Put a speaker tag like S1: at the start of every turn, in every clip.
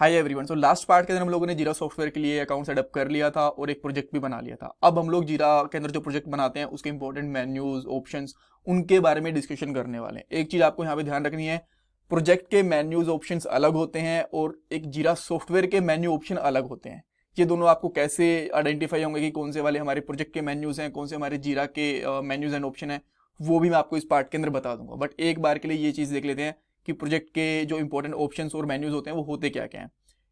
S1: Hi everyone. So last part के अंदर हम लोगों ने जीरा सॉफ्टवेयर के लिए अकाउंट सेटअप कर लिया था और एक प्रोजेक्ट भी बना लिया था। अब हम लोग जीरा के अंदर जो प्रोजेक्ट बनाते हैं उसके इंपॉर्टेंट मेन्यूज, ऑप्शंस, उनके बारे में डिस्कशन करने वाले हैं। एक चीज आपको यहाँ पे ध्यान रखनी है, प्रोजेक्ट के मेन्यूज ऑप्शंस अलग होते हैं और एक जीरा सॉफ्टवेयर के मेन्यू ऑप्शन अलग होते हैं। ये दोनों आपको कैसे आइडेंटिफाई होंगे कि कौन से वाले हमारे प्रोजेक्ट के मेन्यूज हैं, कौन से हमारे जीरा के मेन्यूज एंड ऑप्शन है, वो भी मैं आपको इस पार्ट के अंदर बता दूंगा। बट एक बार के लिए ये चीज देख लेते हैं कि प्रोजेक्ट के जो इंपॉर्टेंट ऑप्शंस और मेन्यूज होते हैं वो होते क्या क्या हैं।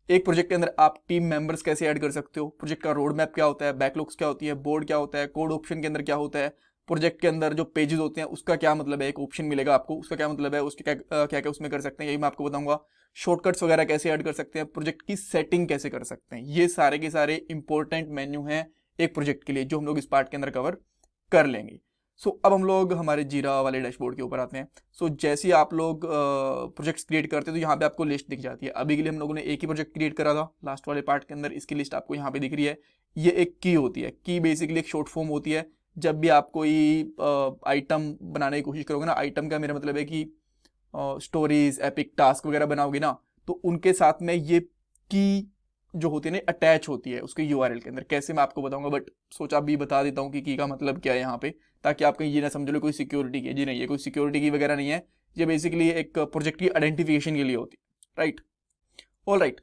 S1: एक प्रोजेक्ट के अंदर आप टीम मेंबर्स कैसे ऐड कर सकते हो, प्रोजेक्ट का रोड मैप क्या होता है, बैकलॉग्स क्या होती है, बोर्ड क्या होता है, कोड ऑप्शन के अंदर क्या होता है, प्रोजेक्ट के अंदर जो पेजेस होते हैं उसका क्या मतलब है, एक ऑप्शन मिलेगा आपको उसका क्या मतलब है, उसके क्या क्या क्या उसमें कर सकते हैं, यही मैं आपको बताऊंगा। शॉर्टकट्स वगैरह कैसे ऐड कर सकते हैं, प्रोजेक्ट की सेटिंग कैसे कर सकते हैं, ये सारे के सारे इंपॉर्टेंट मेन्यू हैं एक प्रोजेक्ट के लिए जो हम लोग इस पार्ट के अंदर कवर कर लेंगे। अब हम लोग हमारे जीरा वाले डैशबोर्ड के ऊपर आते हैं। जैसे ही आप लोग प्रोजेक्ट्स क्रिएट करते हैं तो यहाँ पे आपको लिस्ट दिख जाती है। अभी के लिए हम लोगों ने एक ही प्रोजेक्ट क्रिएट करा था लास्ट वाले पार्ट के अंदर, इसकी लिस्ट आपको यहाँ पे दिख रही है। ये एक की होती है, की बेसिकली एक शॉर्ट फॉर्म होती है। जब भी आप कोई आइटम बनाने की कोशिश करोगे ना, आइटम का मेरा मतलब है कि स्टोरीज, एपिक, टास्क वगैरह बनाओगे ना, तो उनके साथ में ये की जो होती है ना अटैच होती है उसके यूआरएल के अंदर। कैसे मैं आपको बताऊंगा, बट सोचा अभी बता देता हूँ कि की का मतलब क्या है यहाँ पे, ताकि आप कहीं ये ना समझ लो कोई सिक्योरिटी की। जी नहीं, ये कोई सिक्योरिटी की वगैरह नहीं है, ये बेसिकली एक प्रोजेक्ट की आइडेंटिफिकेशन के लिए होती है। Right, all right.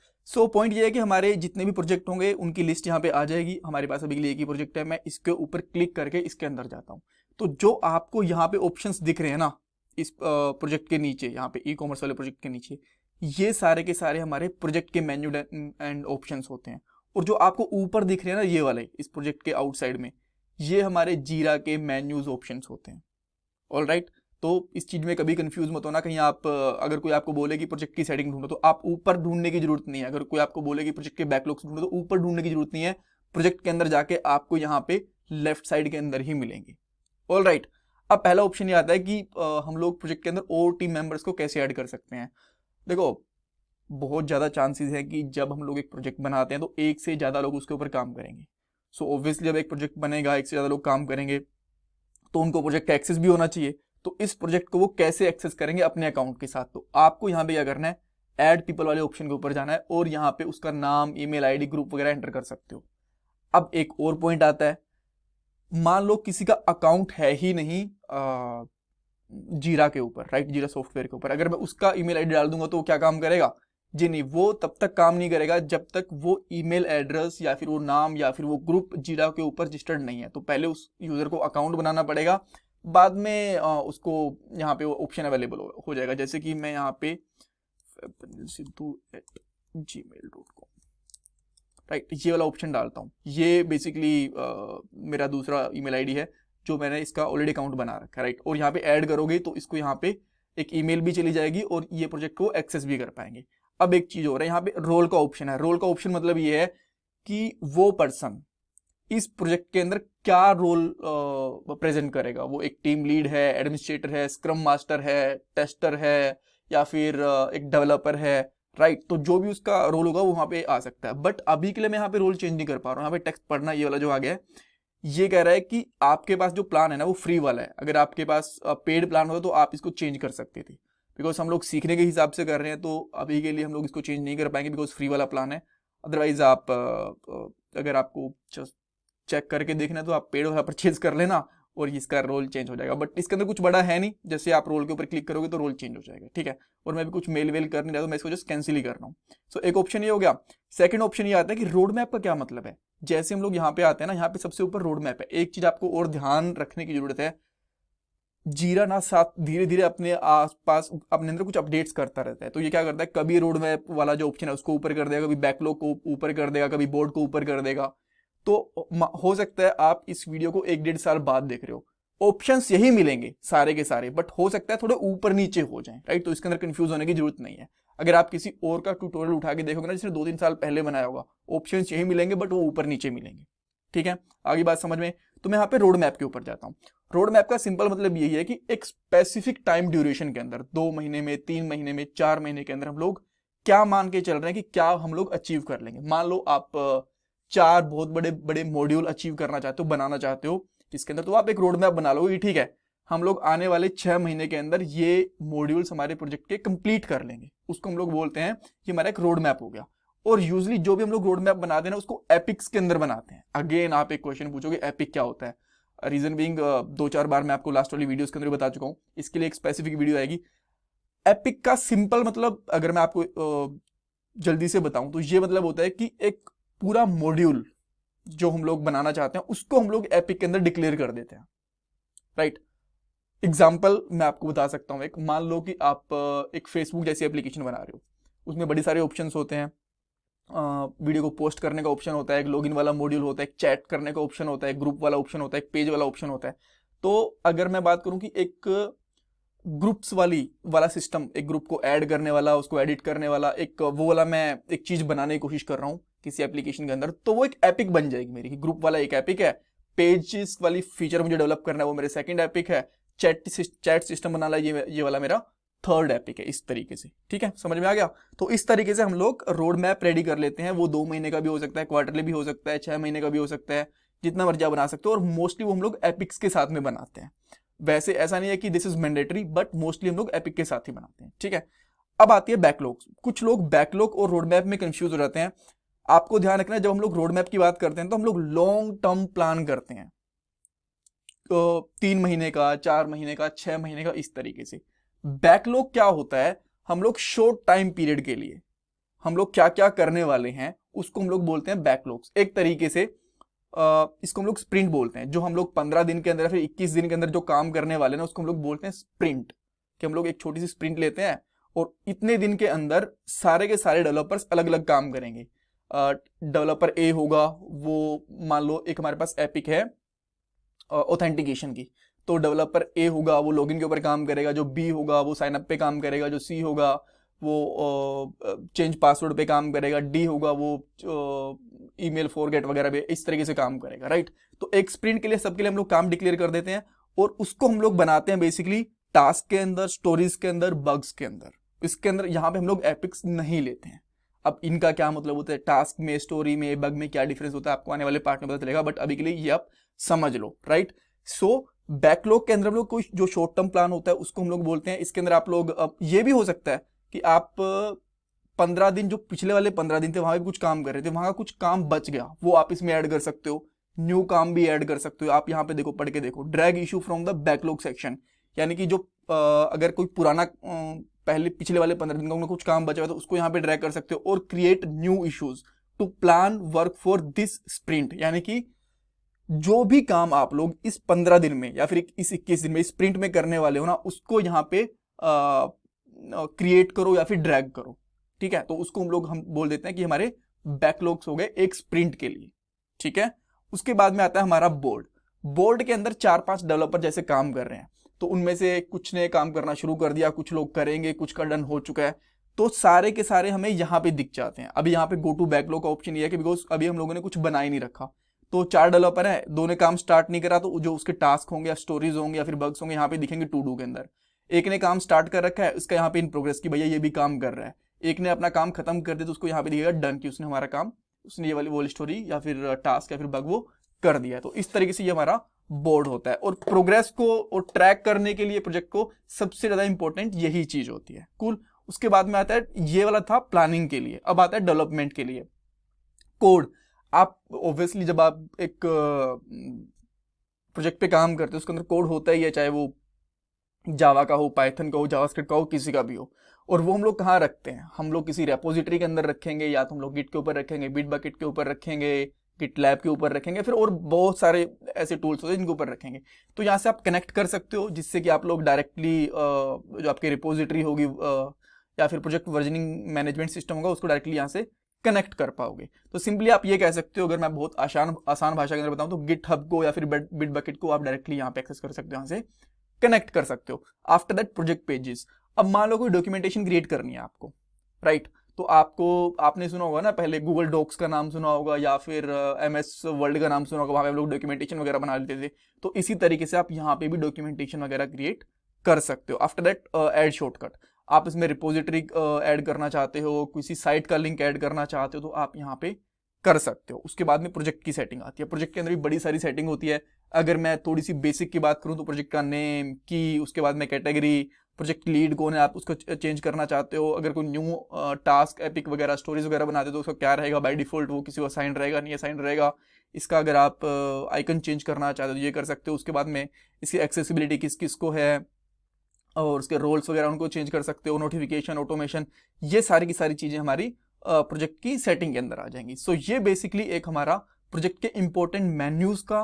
S1: पॉइंट ये है कि हमारे जितने भी प्रोजेक्ट होंगे उनकी लिस्ट यहाँ पे आ जाएगी। हमारे पास अभी के लिए एक ही प्रोजेक्ट है, मैं इसके ऊपर क्लिक करके इसके अंदर जाता हूँ। तो जो आपको यहाँ पे ऑप्शंस दिख रहे हैं ना इस प्रोजेक्ट के नीचे, यहाँ पे ई कॉमर्स वाले प्रोजेक्ट के नीचे, ये सारे के सारे हमारे प्रोजेक्ट के मेन्यू एंड ऑप्शंस होते हैं। और जो आपको ऊपर दिख रहे हैं ना ये वाले इस प्रोजेक्ट के आउटसाइड में, ये हमारे जीरा के मेन्यूज ऑप्शंस होते हैं। All right. तो इस चीज में कभी कंफ्यूज मत होना। कहीं आप अगर कोई आपको बोले कि प्रोजेक्ट की सेटिंग ढूंढो तो आप ऊपर ढूंढने की जरूरत नहीं है। अगर कोई आपको बोले कि प्रोजेक्ट के बैकलॉग्स ढूंढो तो ऊपर ढूंढने की जरूरत नहीं है। प्रोजेक्ट के अंदर जाके आपको यहाँ पे लेफ्ट साइड के अंदर ही मिलेंगे। All right. अब पहला ऑप्शन ये आता है कि हम लोग प्रोजेक्ट के अंदर और टीम मेंबर्स को कैसे ऐड कर सकते हैं। देखो, बहुत ज़्यादा चांसेस है कि जब हम लोग एक प्रोजेक्ट बनाते हैं तो एक से ज़्यादा लोग उसके ऊपर काम करेंगे। ऑब्वियसली जब एक प्रोजेक्ट बनेगा, एक से ज़्यादा लोग काम करेंगे, तो उनको प्रोजेक्ट का एक्सेस भी होना चाहिए। तो इस प्रोजेक्ट को वो कैसे एक्सेस करेंगे अपने अकाउंट के साथ, तो आपको यहाँ पे क्या करना है, ऐड पीपल वाले ऑप्शन के ऊपर जाना है और यहाँ पे उसका नाम, ईमेल आईडी, ग्रुप वगैरह एंटर कर सकते हो। अब एक और पॉइंट आता है, मान लो किसी का अकाउंट है ही नहीं जीरा के ऊपर, राइट, जीरा सॉफ्टवेयर के ऊपर, अगर मैं उसका ईमेल आईडी डाल दूंगा तो वो क्या काम करेगा? जी नहीं, वो तब तक काम नहीं करेगा जब तक वो ईमेल एड्रेस या फिर वो नाम या फिर वो ग्रुप जीरा के ऊपर रजिस्टर्ड नहीं है। तो पहले उस यूजर को अकाउंट बनाना पड़ेगा, बाद में उसको यहाँ पे वो ऑप्शन अवेलेबल हो जाएगा। जैसे कि मैं यहाँ पे siddhu@gmail.com, राइट, ये वाला ऑप्शन डालता हूँ। ये बेसिकली मेरा दूसरा ईमेल आईडी है जो मैंने इसका ऑलरेडी अकाउंट बना रखा है, राइट। और यहाँ पे ऐड करोगे तो इसको यहाँ पे एक ईमेल भी चली जाएगी और ये प्रोजेक्ट को एक्सेस भी कर पाएंगे। अब एक चीज हो रहा है, यहाँ पे रोल का ऑप्शन है। रोल का ऑप्शन मतलब ये है कि वो पर्सन इस प्रोजेक्ट के अंदर क्या रोल प्रेजेंट करेगा। वो एक टीम लीड है, एडमिनिस्ट्रेटर है, स्क्रम मास्टर है, टेस्टर है, या फिर एक डेवलपर है, राइट। तो जो भी उसका रोल होगा वो वहां पे आ सकता है। बट अभी के लिए मैं यहाँ पे रोल चेंज नहीं कर पा रहा हूँ। यहाँ पे टेक्स्ट पढ़ना ये वाला जो आ गया है, ये कह रहा है कि आपके पास जो प्लान है ना वो फ्री वाला है। अगर आपके पास पेड प्लान होता तो आप इसको चेंज कर सकते थे। बिकॉज हम लोग सीखने के हिसाब से कर रहे हैं तो अभी के लिए हम लोग इसको चेंज नहीं कर पाएंगे बिकॉज फ्री वाला प्लान है। अदरवाइज आप अगर आपको चेक करके देखना है तो आप पेड वाला परचेज कर लेना और इसका रोल चेंज हो जाएगा। बट इसके अंदर कुछ बड़ा है नहीं, जैसे आप रोल के ऊपर क्लिक करोगे तो रोल चेंज हो जाएगा, ठीक है। और मैं भी कुछ मेल वेल कर नहीं रहा तो मैं इसको जस्ट कैंसिल ही कर रहा हूँ। एक ऑप्शन ये हो गया। सेकंड ऑप्शन ये आता है कि रोड मैप का क्या मतलब है। जैसे हम लोग यहाँ पे आते हैं ना, यहाँ पे सबसे ऊपर रोड मैप है। एक चीज आपको और ध्यान रखने की जरूरत है, जीरा ना साथ धीरे धीरे अपने आसपास अपने अंदर कुछ अपडेट्स करता रहता है। तो ये क्या करता है, कभी रोड मैप वाला जो ऑप्शन है उसको ऊपर कर देगा, कभी बैकलॉग को ऊपर कर देगा, कभी बोर्ड को ऊपर कर देगा। तो हो सकता है आप इस वीडियो को 1-1.5 साल बाद देख रहे हो, ऑप्शंस यही मिलेंगे सारे के सारे, बट हो सकता है थोड़े ऊपर नीचे हो जाएं, राइट। तो इसके अंदर कंफ्यूज होने की जरूरत नहीं है। अगर आप किसी और का ट्यूटोरियल उठा के देखोगे ना जिसने 2-3 साल पहले बनाया होगा, ऑप्शंस यही मिलेंगे बट वो ऊपर नीचे मिलेंगे, ठीक है। आगे बात समझ में। तो मैं यहाँ पे रोड मैप के ऊपर जाता हूँ। रोड मैप का सिंपल मतलब यही है कि एक स्पेसिफिक टाइम ड्यूरेशन के अंदर, 2 महीने में, 3 महीने में, 4 महीने के अंदर हम लोग क्या मान के चल रहे हैं कि क्या हम लोग अचीव कर लेंगे। मान लो आप 4 बहुत बड़े बड़े मॉड्यूल अचीव करना चाहते हो, बनाना चाहते हो इसके अंदर, तो आप एक रोड मैप बना लोगे, ठीक है। हम लोग आने वाले 6 महीने के अंदर ये मॉड्यूल्स हमारे प्रोजेक्ट के कंप्लीट कर लेंगे। उसको हम लोग बोलते हैं ये हमारा एक रोड मैप हो गया। और यूजली जो भी हम लोग रोड मैप बनाते हैं ना उसको एपिक्स के अंदर बनाते हैं। अगेन आप एक क्वेश्चन पूछोगे एपिक क्या होता है, रीजन बीइंग 2-4 बार मैं आपको लास्ट वाली वीडियोस के अंदर बता चुका हूँ, इसके लिए एक स्पेसिफिक वीडियो आएगी। एपिक का सिंपल मतलब अगर मैं आपको जल्दी से बताऊं तो ये मतलब होता है कि एक पूरा मॉड्यूल जो हम लोग बनाना चाहते हैं उसको हम लोग एपिक के अंदर डिक्लेयर कर देते हैं, राइट। एग्जाम्पल मैं आपको बता सकता हूँ, एक मान लो कि आप एक फेसबुक जैसी एप्लीकेशन बना रहे हो, उसमें बड़ी सारे ऑप्शंस होते हैं, वीडियो को पोस्ट करने का ऑप्शन होता है, एक लॉगिन वाला मॉड्यूल होता है, एक चैट करने का ऑप्शन होता है, ग्रुप वाला ऑप्शन होता है, एक पेज वाला ऑप्शन होता है। तो अगर मैं बात करूं कि एक ग्रुप्स वाला सिस्टम, एक ग्रुप को ऐड करने वाला, उसको एडिट करने वाला, एक वो वाला मैं एक चीज बनाने की कोशिश कर रहा हूँ किसी एप्लीकेशन के अंदर, तो वो एक एपिक बन जाएगी मेरी कि ग्रुप वाला एक एपिक है, पेजेस वाली फीचर मुझे डेवलप करना है वो मेरे सेकंड एपिक है, चैट सिस्टम बनाना ये वाला मेरा थर्ड एपिक है, इस तरीके से। ठीक है, समझ में आ गया। तो इस तरीके से हम लोग रोड मैप रेडी कर लेते हैं। वो 2 महीने का भी हो सकता है, क्वार्टरली भी हो सकता है, 6 महीने का भी हो सकता है, जितना मर्जी आप बना सकते हो। और मोस्टली वो हम लोग एपिक्स के साथ में बनाते हैं। वैसे ऐसा नहीं है कि this is mandatory, but mostly हम लोग एपिक के साथ ही बनाते हैं। ठीक है, अब आती है बैकलॉग। कुछ लोग बैकलॉग और रोड मैप में कंफ्यूज हो जाते हैं। आपको ध्यान रखना है, जब हम लोग रोड मैप की बात करते हैं तो हम लोग लॉन्ग टर्म प्लान करते हैं, तो 3 महीने का, 4 महीने का, 6 महीने का, इस तरीके से। बैकलॉग क्या होता है, हम लोग शॉर्ट टाइम पीरियड के लिए हम लोग क्या क्या करने वाले हैं उसको हम लोग बोलते हैं बैकलॉग्स। एक तरीके से इसको हम लोग स्प्रिंट बोलते हैं। जो हम लोग 15 दिन के अंदर या फिर 21 दिन के अंदर जो काम करने वाले हैं उसको हम लोग बोलते हैं स्प्रिंट। कि हम लोग एक छोटी सी स्प्रिंट लेते हैं और इतने दिन के अंदर सारे के सारे डेवलपर्स अलग अलग काम करेंगे। डेवलपर ए होगा, वो मान लो एक हमारे पास एपिक है ऑथेंटिकेशन की, तो डेवलपर ए होगा वो लॉगिन के ऊपर काम करेगा, जो बी होगा वो साइन अप पे काम करेगा, जो सी होगा वो चेंज पासवर्ड पे काम करेगा, डी होगा वो ईमेल फॉरगेट वगैरह पे इस तरीके से काम करेगा, राइट। तो एक स्प्रिंट के लिए सबके लिए हम लोग काम डिक्लेयर कर देते हैं और उसको हम लोग बनाते हैं बेसिकली टास्क के अंदर, स्टोरीज के अंदर, बग्स के अंदर। इसके अंदर यहाँ पे हम लोग एपिक्स नहीं लेते हैं। अब इनका क्या मतलब होता है, टास्क में, स्टोरी में, बग में क्या डिफरेंस होता है आपको आने वाले पार्ट में पता चलेगा, बट अभी के लिए ये आप समझ लो, राइट। सो बैकलॉग के अंदर हम लोग कोई जो शॉर्ट टर्म प्लान होता है उसको हम लोग बोलते हैं। इसके अंदर आप लोग ये भी हो सकता है कि आप 15 दिन, जो पिछले वाले 15 दिन थे वहां भी कुछ काम कर रहे थे, वहां का कुछ काम बच गया, वो आप इसमें ऐड कर सकते हो। न्यू काम भी ऐड कर सकते हो। आप यहाँ पे देखो, पढ़ के देखो, drag issue from the backlog section, यानी कि जो अगर कोई पुराना पहले पिछले वाले 15 दिन का कुछ काम बचा हुआ तो उसको यहाँ पे ड्रैग कर सकते हो। और create new issues to plan work for this sprint, यानी कि जो भी काम आप लोग इस 15 दिन में या फिर इस 21 दिन में स्प्रिंट में करने वाले हो ना, उसको यहाँ पे क्रिएट करो या फिर ड्रैग करो। ठीक है, तो उसको हम बोल देते हैं कि हमारे बैकलॉग्स हो गए एक स्प्रिंट के लिए। ठीक है, उसके बाद में आता है हमारा बोर्ड। बोर्ड के अंदर 4-5 डेवलपर जैसे काम कर रहे हैं, तो उनमें से कुछ ने काम करना शुरू कर दिया, कुछ लोग करेंगे, कुछ का डन हो चुका है, तो सारे के सारे हमें यहाँ पे दिख जाते हैं। अभी यहाँ पे गो टू बैकलॉग का ऑप्शन ये है कि बिकॉज अभी हम लोगों ने कुछ बना ही नहीं रखा, तो 4 डेवलपर है, 2 ने काम स्टार्ट नहीं करा, तो जो उसके टास्क होंगे या स्टोरीज होंगे या फिर बग्स होंगे यहाँ पे दिखेंगे टू डू के अंदर। एक ने काम स्टार्ट कर रखा है, उसका यहाँ पे इन प्रोग्रेस की भैया ये भी काम कर रहा है। एक ने अपना काम खत्म कर दिया तो उसको यहाँ पे दिखेगा डन की उसने हमारा काम, उसने ये वाली वो स्टोरी या फिर टास्क या फिर बग वो कर दिया। तो इस तरीके से ये हमारा बोर्ड होता है। और प्रोग्रेस को और ट्रैक करने के लिए प्रोजेक्ट को सबसे ज्यादा इंपॉर्टेंट यही चीज होती है। कूल। उसके बाद में आता है, ये वाला था प्लानिंग के लिए, अब आता है डेवलपमेंट के लिए। कोड, आप ऑब्वियसली जब आप एक प्रोजेक्ट पे काम करते हो उसके अंदर कोड होता ही है, चाहे वो जावा का हो, पाइथन का हो, जावास्क्रिप्ट का हो, किसी का भी हो। और वो हम लोग कहाँ रखते हैं, हम लोग किसी रेपोजिटरी के अंदर रखेंगे, या तो हम लोग गिट के ऊपर रखेंगे, बिटबकेट के ऊपर रखेंगे, गिटलैब के ऊपर रखेंगे, फिर और बहुत सारे ऐसे टूल्स होते हैं जिनके ऊपर रखेंगे। तो यहाँ से आप कनेक्ट कर सकते हो, जिससे कि आप लोग डायरेक्टली जो आपकी रिपोजिटरी होगी या फिर प्रोजेक्ट वर्जनिंग मैनेजमेंट सिस्टम होगा उसको डायरेक्टली यहाँ से कनेक्ट कर पाओगे। तो सिंपली आप ये कह सकते हो, अगर मैं बहुत आसान भाषा के अंदर बताऊं तो गिटहब को या फिर बिटबकेट को आप डायरेक्टली यहाँ पे एक्सेस कर सकते हो, यहाँ से कनेक्ट कर सकते हो। आफ्टर दैट प्रोजेक्ट पेजेस, अब मान लो कोई डॉक्यूमेंटेशन क्रिएट करनी है आपको, राइट। तो आपने सुना होगा ना, पहले गूगल डॉक्स का नाम सुना होगा या फिर MS वर्ल्ड का नाम सुना होगा, वहां पे हम लोग डॉक्यूमेंटेशन वगैरह बना लेते थे। तो इसी तरीके से आप यहाँ पे भी डॉक्यूमेंटेशन वगैरह क्रिएट कर सकते हो। आफ्टर दैट ऐड शॉर्टकट, आप इसमें रिपोजिटरी ऐड करना चाहते हो, किसी साइट का लिंक ऐड करना चाहते हो तो आप यहाँ पे कर सकते हो। उसके बाद में प्रोजेक्ट की सेटिंग आती है। प्रोजेक्ट के अंदर भी बड़ी सारी सेटिंग होती है। अगर मैं थोड़ी सी बेसिक की बात करूं तो प्रोजेक्ट का नेम, की, उसके बाद में कैटेगरी, प्रोजेक्ट लीड कौन है, आप उसको चेंज करना चाहते हो, अगर कोई न्यू टास्क एपिक वगैरह स्टोरीज वगैरह बनाते हो तो उसका क्या रहेगा, बाय डिफॉल्ट वो किसी को असाइन रहेगा नहीं असाइन रहेगा। इसका अगर आप आइकन चेंज करना चाहते हो तो ये कर सकते हो। उसके बाद में इसकी एक्सेसिबिलिटी किस किस को है, और उसके रोल्स वगैरह उनको चेंज कर सकते हो, नोटिफिकेशन, ऑटोमेशन, ये सारी की सारी चीज़ें हमारी प्रोजेक्ट की सेटिंग के अंदर आ जाएंगी। सो ये बेसिकली एक हमारा प्रोजेक्ट के इंपॉर्टेंट मेन्यूज का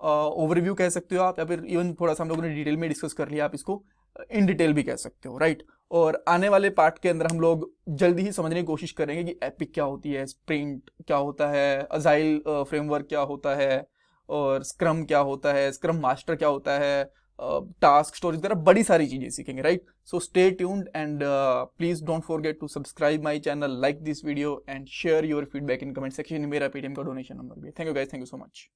S1: ओवरव्यू कह सकते हो आप, या फिर इवन थोड़ा सा हम लोगों ने डिटेल में डिस्कस कर लिया, आप इसको इन डिटेल भी कह सकते हो, राइट। और आने वाले पार्ट के अंदर हम लोग जल्दी ही समझने की कोशिश करेंगे कि एपिक क्या होती है, स्प्रिंट क्या होता है, अजाइल फ्रेमवर्क क्या होता है, और स्क्रम क्या होता है, स्क्रम मास्टर क्या होता है, टास्क स्टोरीज वगैरह बड़ी सारी चीजें सीखेंगे, right. So stay tuned and please don't forget to subscribe my channel, like this video and share your feedback in comment section. मेरा पेटीएम का डोनेशन नंबर भी है। Thank you guys, thank you so much.